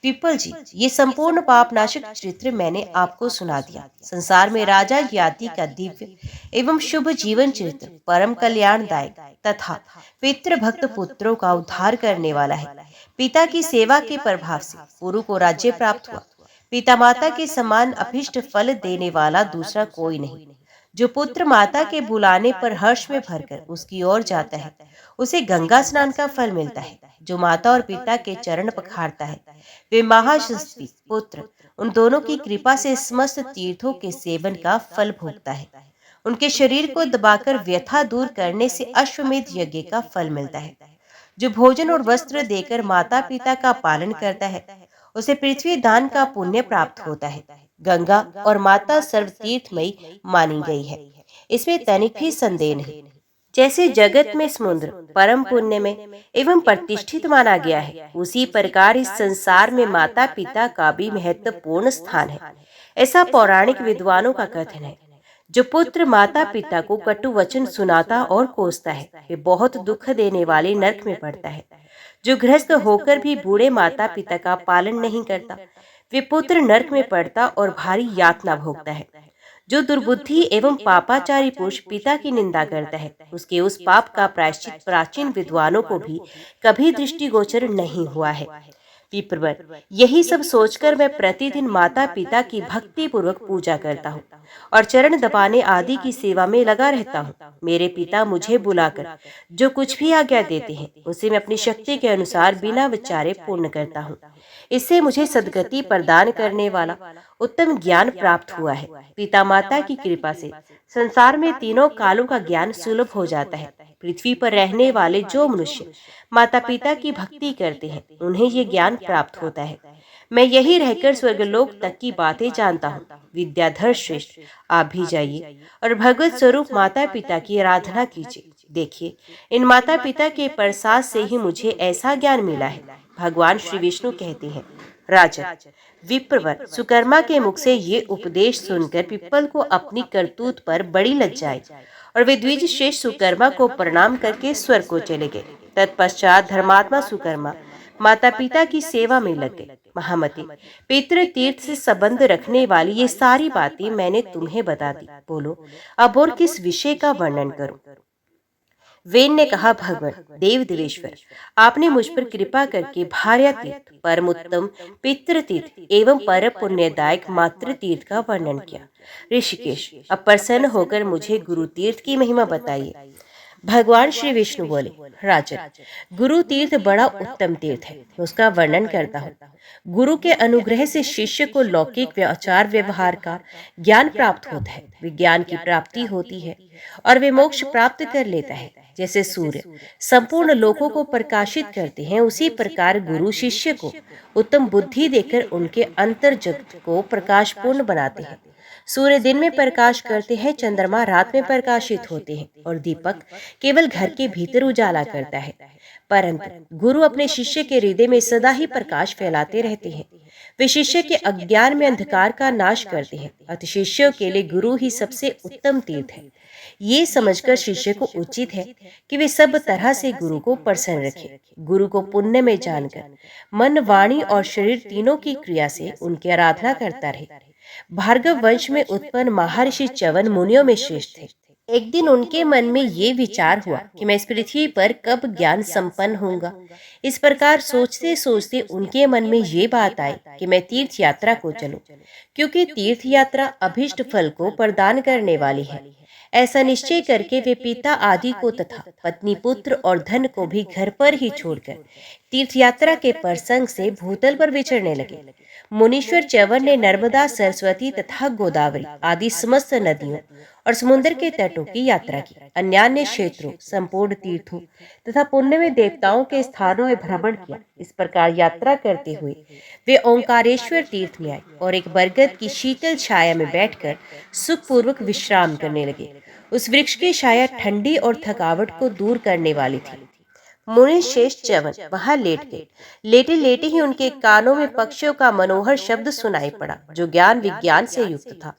पीपल जी, ये संपूर्ण पापनाशक चरित्र मैंने आपको सुना दिया। संसार में राजा याति का दिव्य एवं शुभ जीवन चरित्र परम कल्याणदायक तथा पितृ भक्त पुत्रों का उद्धार करने वाला है। पिता की सेवा के प्रभाव से पुरु को राज्य प्राप्त हुआ। पिता माता के समान अभिष्ट फल देने वाला दूसरा कोई नहीं। जो पुत्र माता के बुलाने पर हर्ष में भरकर उसकी ओर जाता है उसे गंगा स्नान का फल मिलता है। जो माता और पिता के चरण पखारता है वे महायशस्वी पुत्र उन दोनों की कृपा से समस्त तीर्थों के सेवन का फल भोगता है। उनके शरीर को दबाकर व्यथा दूर करने से अश्वमेध यज्ञ का फल मिलता है। जो भोजन और वस्त्र देकर माता पिता का पालन करता है उसे पृथ्वी दान का पुण्य प्राप्त होता है। गंगा और माता सर्व तीर्थमयी मानी गई है, इसमें तनिक भी संदेह नहीं। जैसे जगत में समुद्र परम पुण्य में एवं प्रतिष्ठित माना गया है, उसी प्रकार इस संसार में माता पिता का भी महत्वपूर्ण स्थान है। ऐसा पौराणिक विद्वानों का कथन है। जो पुत्र माता पिता को कटु वचन सुनाता और कोसता है वे बहुत दुख देने वाले नरक में पड़ता है। जो गृहस्थ होकर भी बूढ़े माता पिता का पालन नहीं करता वे पुत्र नरक में पड़ता और भारी यातना भोगता है। जो दुर्बुद्धि एवं पापाचारी पुरुष पिता की निंदा करता है उसके उस पाप का प्रायश्चित प्राचीन विद्वानों को भी कभी दृष्टिगोचर नहीं हुआ है। विप्रवर, यही सब सोचकर मैं प्रतिदिन माता पिता की भक्ति पूर्वक पूजा करता हूँ और चरण दबाने आदि की सेवा में लगा रहता हूँ। मेरे पिता मुझे बुलाकर जो कुछ भी आज्ञा देते हैं उसे मैं अपनी शक्ति के अनुसार बिना विचारे पूर्ण करता हूँ। इससे मुझे सद्गति प्रदान करने वाला उत्तम ज्ञान प्राप्त हुआ है। पिता माता की कृपा से संसार में तीनों कालों का ज्ञान सुलभ हो जाता है। पृथ्वी पर रहने वाले जो मनुष्य माता पिता की भक्ति करते हैं उन्हें ये ज्ञान प्राप्त होता है। मैं यही रहकर स्वर्गलोक तक की बातें जानता हूँ। विद्याधर श्रेष्ठ, आप भी जाइए और भगवत स्वरूप माता पिता की आराधना कीजिए। देखिए, इन माता पिता के प्रसाद से ही मुझे ऐसा ज्ञान मिला है। भगवान श्री विष्णु कहते हैं, राजन, विप्रवर, सुकर्मा के मुख से ये उपदेश सुनकर पिप्पल को अपनी करतूत पर बड़ी लज्जा आई और वे द्विज श्रेष्ठ सुकर्मा को प्रणाम करके स्वर्ग को चले गए। तत्पश्चात धर्मात्मा सुकर्मा माता पिता की सेवा में लग गए। महामती, पितृ तीर्थ से संबंध रखने वाली ये सारी बातें मैंने तुम्हें बता दी। बोलो, अब और किस विषय का वर्णन करूं? वेन ने कहा, भगवान देव देवेश्वर, आपने मुझ पर कृपा करके भार्या तीर्थ, परम उत्तम पितृ तीर्थ एवं पर पुण्यदायक मातृ तीर्थ का वर्णन किया। ऋषिकेश, अब प्रसन्न होकर मुझे गुरु तीर्थ की महिमा बताइए। भगवान श्री विष्णु बोले, राजन, गुरु तीर्थ बड़ा उत्तम तीर्थ है, उसका वर्णन करता हूँ। गुरु के अनुग्रह से शिष्य को लौकिक आचार व्यवहार का ज्ञान प्राप्त होता है, विज्ञान की प्राप्ति होती है और वे मोक्ष प्राप्त कर लेता है। जैसे सूर्य संपूर्ण लोकों को प्रकाशित करते हैं, उसी प्रकार गुरु शिष्य को उत्तम बुद्धि देकर उनके अंतर जगत को प्रकाशपूर्ण बनाते हैं। सूर्य दिन में प्रकाश करते हैं, चंद्रमा रात में प्रकाशित होते हैं और दीपक केवल घर के भीतर उजाला करता है। परंतु गुरु अपने शिष्य के हृदय में सदा ही प्रकाश फैलाते रहते हैं। वे शिष्य के अज्ञान में अंधकार का नाश करते हैं। अतः शिष्यों के लिए गुरु ही सबसे उत्तम तीर्थ है। ये समझकर शिष्य को उचित है कि वे सब तरह से गुरु को प्रसन्न रखें। गुरु को पुण्य में जानकर मन, वाणी और शरीर तीनों की क्रिया से उनकी आराधना करता रहे। भार्गव वंश में उत्पन्न महर्षि च्यवन मुनियों में श्रेष्ठ थे। एक दिन उनके मन में ये विचार हुआ कि मैं इस पृथ्वी पर कब ज्ञान संपन्न होऊंगा। इस प्रकार सोचते सोचते उनके मन में ये बात आई कि मैं तीर्थ यात्रा को चलूं, क्योंकि तीर्थ यात्रा अभीष्ट फल को प्रदान करने वाली है। ऐसा निश्चय करके वे पिता आदि को तथा पत्नी, पुत्र और धन को भी घर पर ही छोड़कर तीर्थ यात्रा के प्रसंग से भूतल पर विचरने लगे। मुनीश्वर च्यवन ने नर्मदा, सरस्वती तथा गोदावरी आदि समस्त नदियों और समुद्र के तटों की यात्रा की। अन्यान्य क्षेत्रों, संपूर्ण तीर्थों तथा पुण्य में देवताओं के स्थानों में भ्रमण किया। इस प्रकार यात्रा करते हुए वे ओंकारेश्वर तीर्थ में आए और एक बरगद की शीतल छाया में बैठकर सुखपूर्वक विश्राम करने लगे। उस वृक्ष की छाया ठंडी और थकावट को दूर करने वाली थी। मुनि श्रेष्ठ च्यवन वहां लेट गए। लेटे लेटे ही उनके कानों में पक्षियों का मनोहर शब्द सुनाई पड़ा, जो ज्ञान विज्ञान से युक्त था।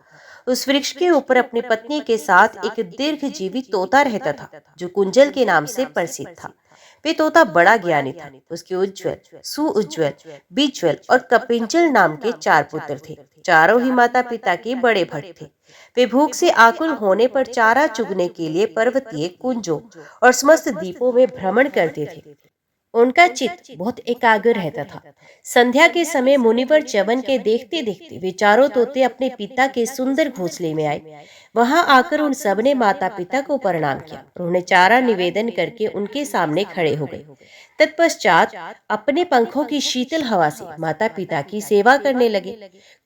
उस वृक्ष के ऊपर अपनी पत्नी के साथ एक दीर्घजीवी तोता रहता था, जो कुंजल के नाम से प्रसिद्ध था। वे तोता बड़ा ज्ञानी था। उसके उज्ज्वल, सुउज्ज्वल, बिज्वल और कपिंजल नाम के 4 पुत्र थे। चारों ही माता पिता के बड़े भक्त थे। वे भूख से आकुल होने पर चारा चुगने के लिए पर्वतीय कुंजों और समस्त द्वीपों में भ्रमण करते थे। उनका चित्त बहुत एकाग्र रहता था। संध्या के समय मुनिवर च्यवन के देखते देखते वे चारों तोते अपने पिता के सुंदर घोंसले में आए। वहां आकर उन सब ने माता पिता को प्रणाम किया और उन्हें चारा निवेदन करके उनके सामने खड़े हो गए। तत्पश्चात अपने पंखों की शीतल हवा से माता पिता की सेवा करने लगे।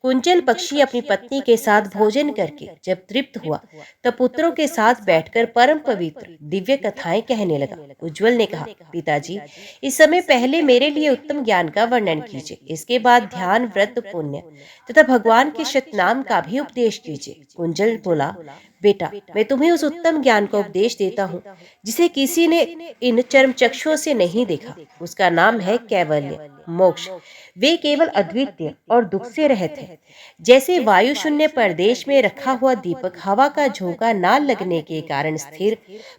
कुंजल पक्षी अपनी पत्नी के साथ भोजन करके जब तृप्त हुआ, तब पुत्रों के साथ बैठकर परम पवित्र दिव्य कथाएं कहने लगा। उज्ज्वल ने कहा, पिताजी, इस समय पहले मेरे लिए उत्तम ज्ञान का वर्णन कीजिए। इसके बाद ध्यान, व्रत, पुण्य तथा भगवान के शतनाम का भी उपदेश कीजिए। कुंजल बोला, बेटा, मैं तुम्हें उस उत्तम ज्ञान का उपदेश देता हूँ जिसे किसी ने इन चर्म चक्षुओं से नहीं देखा। उसका नाम है कैवल्य, मोक्ष। वे केवल अद्वितीय और दुख से रहित है। जैसे वायु शून्य प्रदेश में रखा हुआ दीपक हवा का झोंका न लगने के कारण स्थिर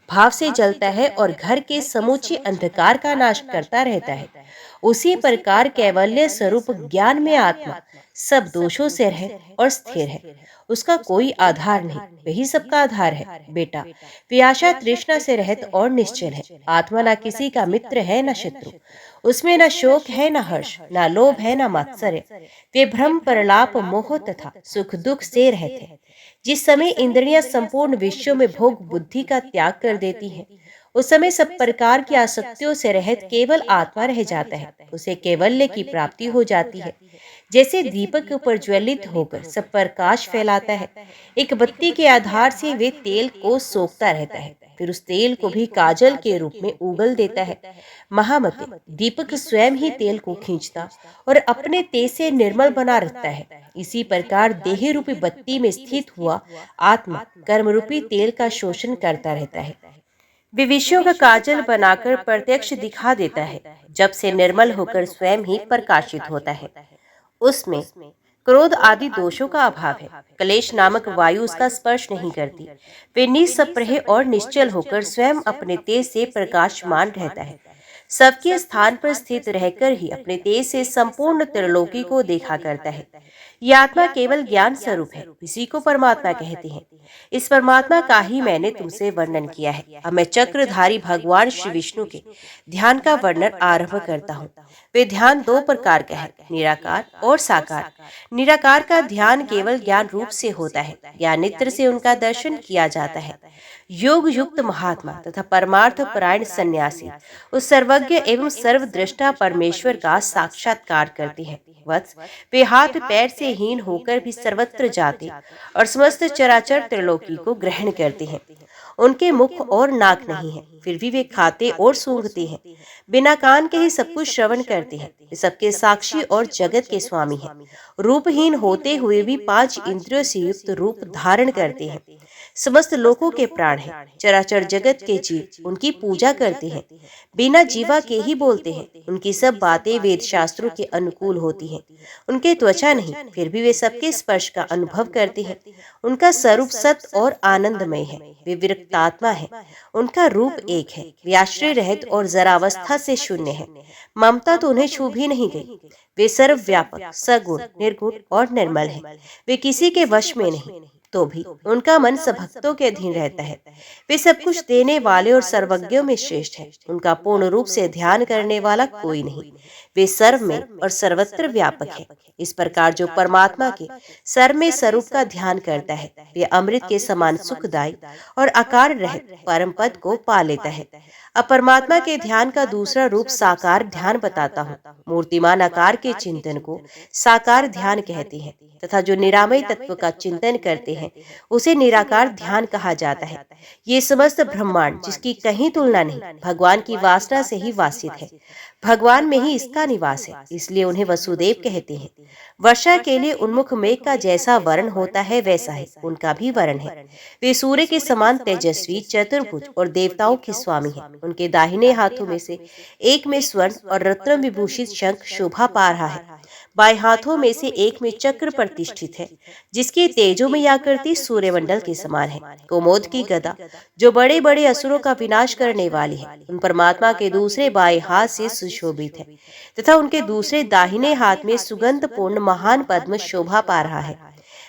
भाव से जलता है और घर के समूचे अंधकार का नाश करता रहता है, उसी प्रकार कैवल्य स्वरूप ज्ञान में आत्मा सब दोषों से रहित और स्थिर है। उसका कोई आधार नहीं, वही सबका आधार है। बेटा, वे आशा तृष्णा से रहित और निश्चल है। आत्मा न किसी का मित्र है न शत्रु। उसमें न शोक है, न हर्ष, न लोभ है, न मात्सर्य। वे भ्रम, प्रलाप, मोह तथा सुख दुख से रहते हैं। जिस समय इंद्रियां संपूर्ण विषयों में भोग बुद्धि का त्याग कर देती हैं, उस समय सब प्रकार की आसक्तियों से रहित केवल आत्मा रह जाता है। उसे कैवल्य की प्राप्ति हो जाती है। जैसे दीपक प्रज्वलित होकर सब प्रकाश फैलाता है, एक बत्ती के आधार से वे तेल को सोखता रहता है, फिर उस तेल को भी काजल के रूप में उगल देता है। महामते, दीपक स्वयं ही तेल को खींचता और अपने तेज से निर्मल बना रखता है। इसी प्रकार देह रूपी बत्ती में स्थित हुआ आत्मा कर्म रूपी तेल का शोषण करता रहता है। वे विषयों का काजल बनाकर प्रत्यक्ष दिखा देता है, जब से निर्मल होकर स्वयं ही प्रकाशित होता है। उसमें क्रोध आदि दोषों का अभाव है। क्लेश नामक वायु उसका स्पर्श नहीं करती। वे निस्पृह और निश्चल होकर स्वयं अपने तेज से प्रकाशमान रहता है। सबके स्थान पर स्थित रहकर ही अपने तेज से संपूर्ण त्रिलोकी को देखा करता है। यह आत्मा केवल ज्ञान स्वरूप है, इसी को परमात्मा कहते हैं। इस परमात्मा का ही मैंने तुमसे वर्णन किया है। अब मैं चक्रधारी भगवान श्री विष्णु के ध्यान का वर्णन आरंभ करता हूँ। वे ध्यान 2 प्रकार का है, निराकार और साकार। निराकार का ध्यान केवल ज्ञान रूप से होता है, ज्ञान नेत्र से उनका दर्शन किया जाता है। योग युक्त महात्मा तथा परमार्थ परायण सन्यासी उस सर्वज्ञ एवं सर्वद्रष्टा परमेश्वर का साक्षात्कार करते हैं। वत्स, वे हाथ पैर से हीन होकर भी सर्वत्र जाते और समस्त चराचर त्रिलोकी को ग्रहण करते हैं। उनके मुख और नाक नहीं है, फिर भी वे खाते और सूंघते हैं। बिना कान के ही सब कुछ श्रवण करते हैं। वे सबके साक्षी और जगत के स्वामी हैं। रूपहीन होते हुए भी 5 इंद्रियों से युक्त रूप धारण करते हैं। समस्त लोकों के प्राण हैं। चराचर जगत के जीव उनकी पूजा करते हैं। बिना जीवा के ही बोलते हैं। उनकी सब बातें वेद शास्त्रों के अनुकूल होती हैं। उनके त्वचा नहीं, फिर भी वे सबके स्पर्श का अनुभव करते हैं। उनका स्वरूप सत्य और आनंदमय है। वे विरक्तात्मा है। उनका रूप एक है। वे आश्रय रहित और जरावस्था से शून्य है। ममता तो उन्हें छू भी नहीं गई। वे सर्वव्यापक, सगुण, निर्गुण और निर्मल है। वे किसी के वश में नहीं, तो भी उनका मन सब भक्तों के अधीन रहता है। वे सब कुछ देने वाले और सर्वज्ञों में श्रेष्ठ है। उनका पूर्ण रूप से ध्यान करने वाला कोई नहीं। वे सर्व में और सर्वत्र व्यापक है। इस प्रकार जो परमात्मा के सर्व में स्वरूप का ध्यान करता है, वे अमृत के समान सुखदायी और आकार रहित परम पद को पा लेता है। अब परमात्मा के ध्यान का दूसरा रूप साकार ध्यान बताता हूँ। मूर्तिमान आकार के चिंतन को साकार ध्यान कहते हैं, तथा जो निरामय तत्व का चिंतन करते हैं उसे निराकार ध्यान कहा जाता है। ये समस्त ब्रह्मांड, जिसकी कहीं तुलना नहीं, भगवान की वासना से ही वासित है। भगवान में ही इसका निवास है, इसलिए उन्हें वसुदेव कहते हैं। वर्षा के लिए उन्मुख मेघ का जैसा वर्ण होता है, वैसा ही उनका भी वर्ण है। वे सूर्य के समान तेजस्वी, चतुर्भुज और देवताओं के स्वामी हैं। उनके दाहिने हाथों में से एक में स्वर्ण और रत्न विभूषित शंख शोभा पा रहा है। बाएं हाथों में से एक में चक्र प्रतिष्ठित है, जिसकी तेजोमयी आकृति सूर्यमंडल के समान है। कोमोद की गदा, जो बड़े बड़े असुरों का विनाश करने वाली है, उन परमात्मा के दूसरे बाएं हाथ से सुशोभित है, तथा उनके दूसरे दाहिने हाथ में सुगंध पूर्ण महान पद्म शोभा पा रहा है।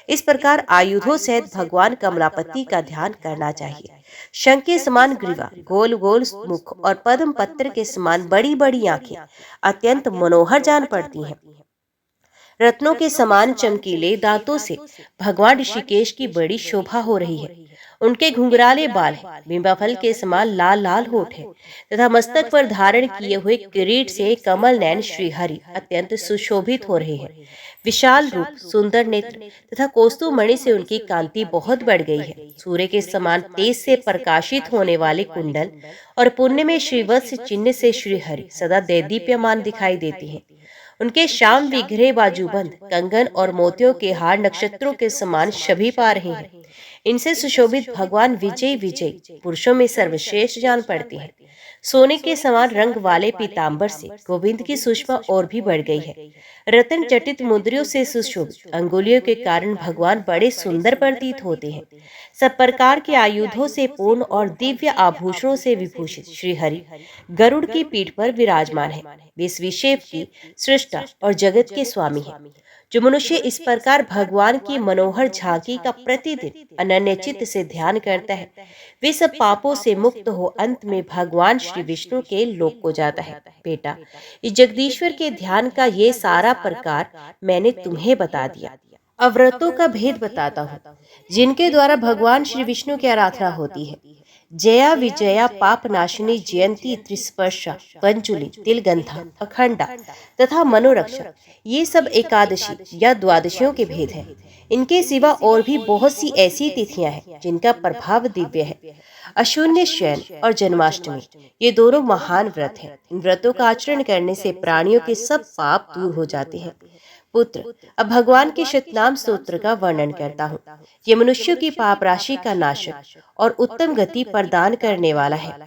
इस प्रकार आयुधों सहित भगवान कमलापति का ध्यान करना चाहिए। शंख के समान ग्रीवा, गोल गोल मुख और पद्म पत्र के समान बड़ी बड़ी आंखें अत्यंत मनोहर जान पड़ती हैं। रत्नों के समान चमकीले दांतों से भगवान ऋषिकेश की बड़ी शोभा हो रही है। उनके घुंघराले बाल हैं, बिंबा फल के समान लाल लाल होठ है, तथा मस्तक पर धारण किए हुए किरीट से कमल नयन श्रीहरि अत्यंत सुशोभित हो रहे हैं। विशाल रूप, सुंदर नेत्र तथा कौस्तुभ मणि से उनकी कांति बहुत बढ़ गई है। सूर्य के समान तेज से प्रकाशित होने वाले कुंडल और पुण्य में श्रीवत्स चिन्ह से श्रीहरि सदा दैदीप्यमान दिखाई देती हैं। उनके श्याम विग्रह बाजूबंद कंगन और मोतियों के हार नक्षत्रों के समान शोभा पा रहे हैं। इनसे सुशोभित भगवान विजय विजय पुरुषों में सर्वश्रेष्ठ जान पड़ते हैं। सोने के समान रंग वाले पीतांबर से गोविंद की सुषमा और भी बढ़ गई है। रतन जटित मुद्रियों से सुशोभित अंगुलियों के कारण भगवान बड़े सुंदर प्रतीत होते हैं। सब प्रकार के आयुधों से पूर्ण और दिव्य आभूषणों से विभूषित श्रीहरि गरुड़ की पीठ पर विराजमान है। वे इस विषय की सृष्टा और जगत के स्वामी हैं। जो मनुष्य इस प्रकार भगवान की मनोहर झांकी का प्रतिदिन अनन्य चित्त से ध्यान करता है, वे सब पापों से मुक्त हो अंत में भगवान श्री विष्णु के लोक को जाता है। बेटा, इस जगदीश्वर के ध्यान का ये सारा प्रकार मैंने तुम्हें बता दिया। अब व्रतों का भेद बताता हूँ, जिनके द्वारा भगवान श्री विष्णु की आराधना होती है। जया विजया पाप नाशिनी जयंती त्रिस्पर्शा पंजुली तिलगंधा अखंडा तथा मनोरक्षा, ये सब एकादशी या द्वादशियों के भेद हैं। इनके सिवा और भी बहुत सी ऐसी तिथियां हैं जिनका प्रभाव दिव्य है। अशून्य शयन और जन्माष्टमी, ये दोनों महान व्रत हैं। इन व्रतों का आचरण करने से प्राणियों के सब पाप दूर हो जाते हैं। पुत्र, अब भगवान के शतनाम स्तोत्र का वर्णन करता हूँ। ये मनुष्यों की पाप राशि का नाशक और उत्तम गति प्रदान करने वाला है।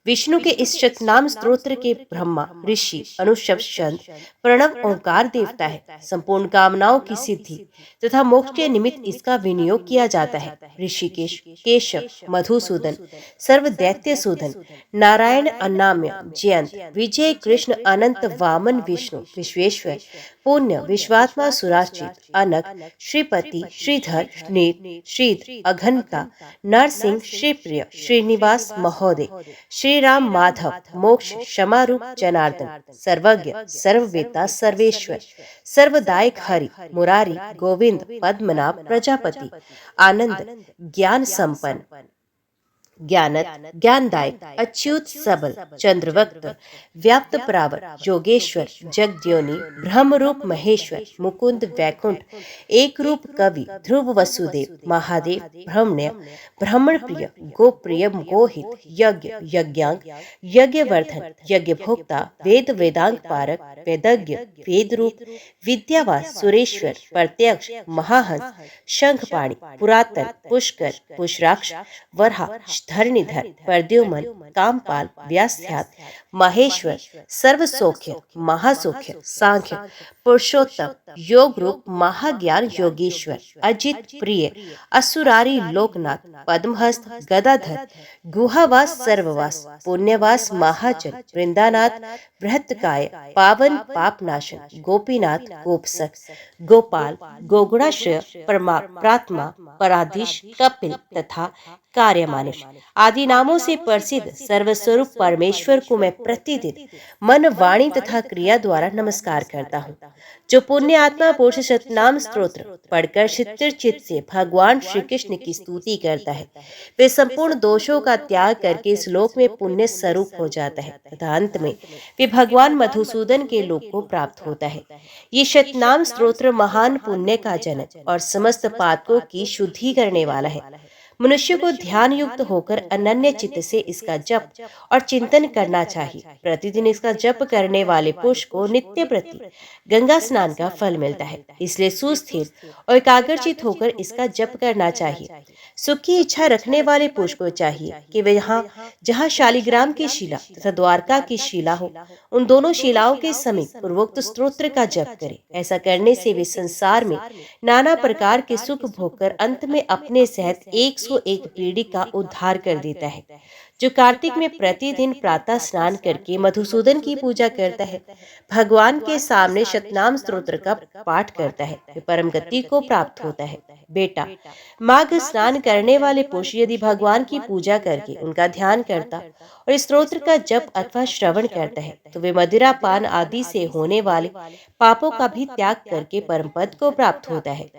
विष्णु के इस शतनाम स्तोत्र के ब्रह्मा ऋषि अनुशब्द छंद प्रणव ओंकार देवता है। संपूर्ण कामनाओं की सिद्धि तथा मोक्ष के निमित्त इसका विनियोग किया जाता है। ऋषिकेश, केशव, मधुसूदन, सर्व दैत्य सूदन, नारायण अनाम्य, जयंत, विजय, कृष्ण, अनंत, वामन, विष्णु, विश्वेश्वर, पुण्य, विश्वात्मा, सुराचित, अनक, श्रीपति, श्रीधर, नीत, श्रीध, अघनता, नरसिंह, श्रीप्रिय, श्रीनिवास, महोदय, श्री राम, माधव, मोक्ष, क्षमारूप, जनार्दन, सर्वज्ञ, सर्ववेता, सर्वेश्वर, सर्वदायक, हरि, मुरारी, गोविंद, पद्मनाभ, प्रजापति, आनंद, ज्ञान संपन्न, ज्ञानत, ज्ञानदायक, अच्युत सबल, चंद्रवक्त, व्याप्त प्रावर, योगेश्वर, जगद्योनि, ब्रह्मरूप महेश्वर, मुकुंद वैकुंठ, एक रूप कवि, ध्रुव वसुदेव, महादेव, ब्रह्मण्य, ब्राह्मण प्रिय, गोप्रिय, गोहित, यज्ञ, यज्ञांग, यज्ञवर्धन, यज्ञ भोक्ता, वेद वेदांग पारक, वेदज्ञ, वेद रूप, विद्यावास, सुरेश्वर, प्रत्यक्ष, महाहंस, शंखपाणि, पुरातन, पुष्कर, पुष्राक्ष, वरहा, धरणीधर, परद्युमन, कामपाल, व्यास्यात, महेश्वर, सर्वसौख्य, महासौख्य, सांख्य, पुरुषोत्तम, योग रूप, महाज्ञान, योगेश्वर, अजित प्रिय, असुरारी लोकनाथ, पद्महस्त, गदाधर, गुहावास, सर्ववास, पुण्यवास, महाजन, वृंदानाथ, बृहत्काय, पावन, पापनाशन, गोपीनाथ, गोपसख, गोपाल, गोगुणाश्रय, प्रात्मा, पराधीश, कपिल तथा कार्यमानुष आदि नामों से प्रसिद्ध सर्वस्वरूप परमेश्वर को मैं प्रतिदिन मन, वाणी तथा क्रिया द्वारा नमस्कार करता हूँ। जो पुण्य आत्मा पुरुष शतनाम स्तोत्र पढ़कर चित्त से भगवान श्री कृष्ण की स्तुति करता है, वे संपूर्ण दोषों का त्याग करके इस लोक में पुण्य स्वरूप हो जाता है तथा अंत में वे भगवान मधुसूदन के लोक को प्राप्त होता है। ये शतनाम स्तोत्र महान पुण्य का जनक और समस्त पातकों की शुद्धि करने वाला है। मनुष्य को ध्यान युक्त होकर अनन्य चित्त से इसका जप और चिंतन करना चाहिए। प्रतिदिन इसका जप करने वाले पुरुष को नित्य प्रति गंगा स्नान का फल मिलता है। इसलिए सुस्थिर और एकाग्रचित होकर इसका जप करना चाहिए। सुख की इच्छा रखने वाले पुरुष को चाहिए कि वे जहाँ शालिग्राम की शिला तथा द्वारका की शिला हो, उन दोनों शिलाओं के समीप पूर्वोक्त स्तोत्र का जप करे। ऐसा करने से वे संसार में नाना प्रकार के सुख भोगकर अंत में अपने सहित 101 पीढ़ी का उद्धार कर देता है। जो कार्तिक में प्रतिदिन प्रातः स्नान करके मधुसूदन की पूजा करता है, भगवान के सामने शतनाम स्तोत्र का पाठ करता है, वे परम गति को प्राप्त होता है। बेटा, माघ स्नान करने वाले पुरुष यदि भगवान की पूजा करके उनका ध्यान करता और इस स्तोत्र का जप अथवा श्रवण करता है, तो वे मदिरा पान आदि से होने वाले पापों का भी त्याग करके परम पद को प्राप्त होता है।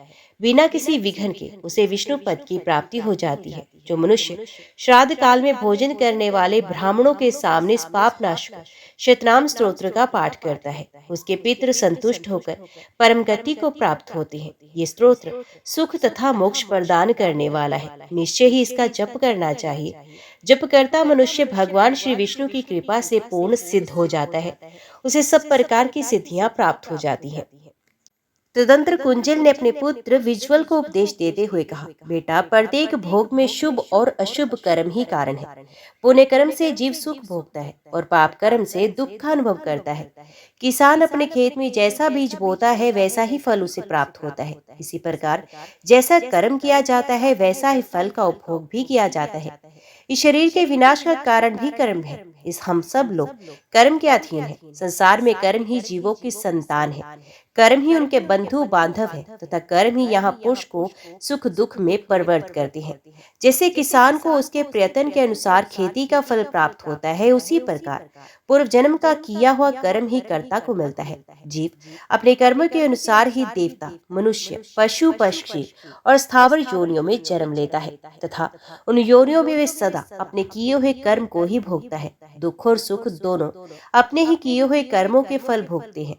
बिना किसी विघ्न के उसे विष्णु पद की प्राप्ति हो जाती है। जो मनुष्य श्राद्ध काल में भोजन करने वाले ब्राह्मणों के सामने इस पापनाश शतनाम स्तोत्र का पाठ करता है, उसके पितृ संतुष्ट होकर परम गति को प्राप्त होते हैं। ये स्तोत्र सुख तथा मोक्ष प्रदान करने वाला है। निश्चय ही इसका जप करना चाहिए। जप करता मनुष्य भगवान श्री विष्णु की कृपा से पूर्ण सिद्ध हो जाता है। उसे सब प्रकार की सिद्धियां प्राप्त हो जाती हैं। तदंतर कुंजल ने अपने पुत्र विज्वल को उपदेश देते हुए कहा, बेटा, प्रत्येक भोग में शुभ और अशुभ कर्म ही कारण है। पुण्य कर्म से जीव सुख भोगता है और पाप कर्म से दुख का अनुभव करता है। किसान अपने खेत में जैसा बीज बोता है वैसा ही फल उसे प्राप्त होता है। इसी प्रकार जैसा कर्म किया जाता है वैसा ही फल का उपभोग भी किया जाता है। इस शरीर के विनाश का कारण भी कर्म है। इस हम सब लोग कर्म के अधीन हैं। संसार में कर्म ही जीवों की संतान है। कर्म ही उनके बंधु बांधव है तथा कर्म ही यहाँ पुरुष को सुख दुख में परिवर्तित करते हैं। जैसे किसान को उसके प्रयत्न के अनुसार खेती का फल प्राप्त होता है, उसी प्रकार पूर्व जन्म का किया हुआ कर्म ही कर्ता को मिलता है। जीव अपने कर्म के अनुसार ही देवता, मनुष्य, पशु, पक्षी और स्थावर योनियों में जन्म लेता है तथा उन योनियों में वे सदा अपने किए हुए कर्म को ही भोगता है। दुख और सुख दोनों अपने ही किए हुए कर्मों के फल भोगते हैं।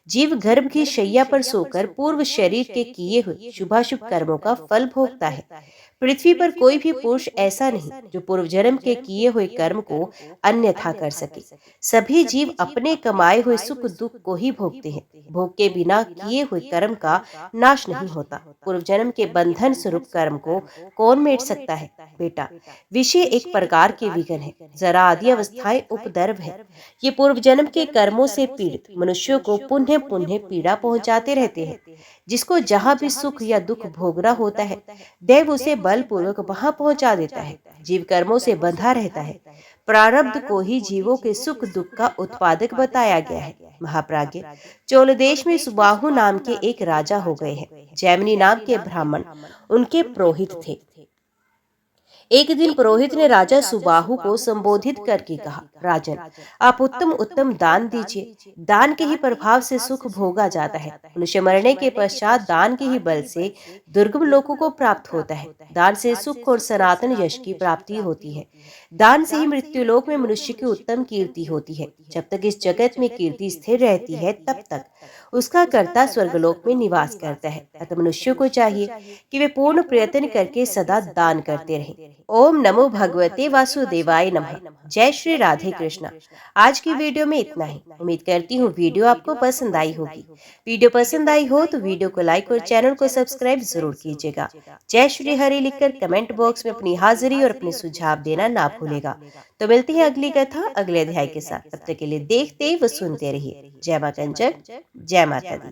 जीव गर्भ की शैया पर सोकर पूर्व शरीर के किए हुए शुभाशुभ कर्मों का फल भोगता है। पृथ्वी पर कोई भी पुरुष ऐसा नहीं जो पूर्व जन्म के किए हुए कर्म को अन्यथा कर सके। सभी जीव अपने कमाए हुए सुख दुख को ही भोगते हैं। भोग के बिना किए हुए कर्म का नाश नहीं होता। पूर्व जन्म के बंधन स्वरूप कर्म को कौन मेट सकता है? बेटा, विषय एक प्रकार के विघ्न है, जरा आदि अवस्थाएं उपद्रव है। ये पूर्व जन्म के कर्मों से पीड़ित मनुष्यों को पुनः पुनः पीड़ा पहुंचाते रहते हैं। जिसको जहाँ भी सुख या दुख भोगना होता है, देव उसे बलपूर्वक वहां पहुंचा देता है। जीव कर्मों से बंधा रहता है। प्रारब्ध को ही जीवों के सुख दुख का उत्पादक बताया गया है। महाप्राज्ञ, चोल देश में सुबाहु नाम के एक राजा हो गए हैं। जैमिनी नाम के ब्राह्मण उनके पुरोहित थे। एक दिन पुरोहित ने राजा सुबाहु को संबोधित करके कहा, राजन, आप उत्तम उत्तम दान दीजिए। दान के ही प्रभाव से सुख भोगा जाता है। मनुष्य मरने के पश्चात दान के ही बल से दुर्गम लोकों को प्राप्त होता है। दान से सुख और सनातन यश की प्राप्ति होती है। दान से ही मृत्यु लोक में मनुष्य की उत्तम कीर्ति होती है। जब तक इस जगत में कीर्ति स्थिर रहती है, तब तक उसका कर्ता स्वर्गलोक में निवास करता है। अतः मनुष्य को चाहिए कि वे पूर्ण प्रयत्न करके सदा दान करते रहें। ओम नमो भगवते वासुदेवाय नमः। जय श्री राधे कृष्णा। आज की वीडियो में इतना ही। उम्मीद करती हूँ वीडियो आपको पसंद आई होगी। वीडियो पसंद आई हो तो वीडियो को लाइक और चैनल को सब्सक्राइब जरूर कीजिएगा। जय श्री हरि लिखकर कमेंट बॉक्स में अपनी हाजिरी और अपने सुझाव देना ना भूलेगा। तो मिलते हैं अगली कथा अगले अध्याय के साथ। तब तक के लिए देखते व सुनते रहिए। जय मां कंचन, जय माता दी।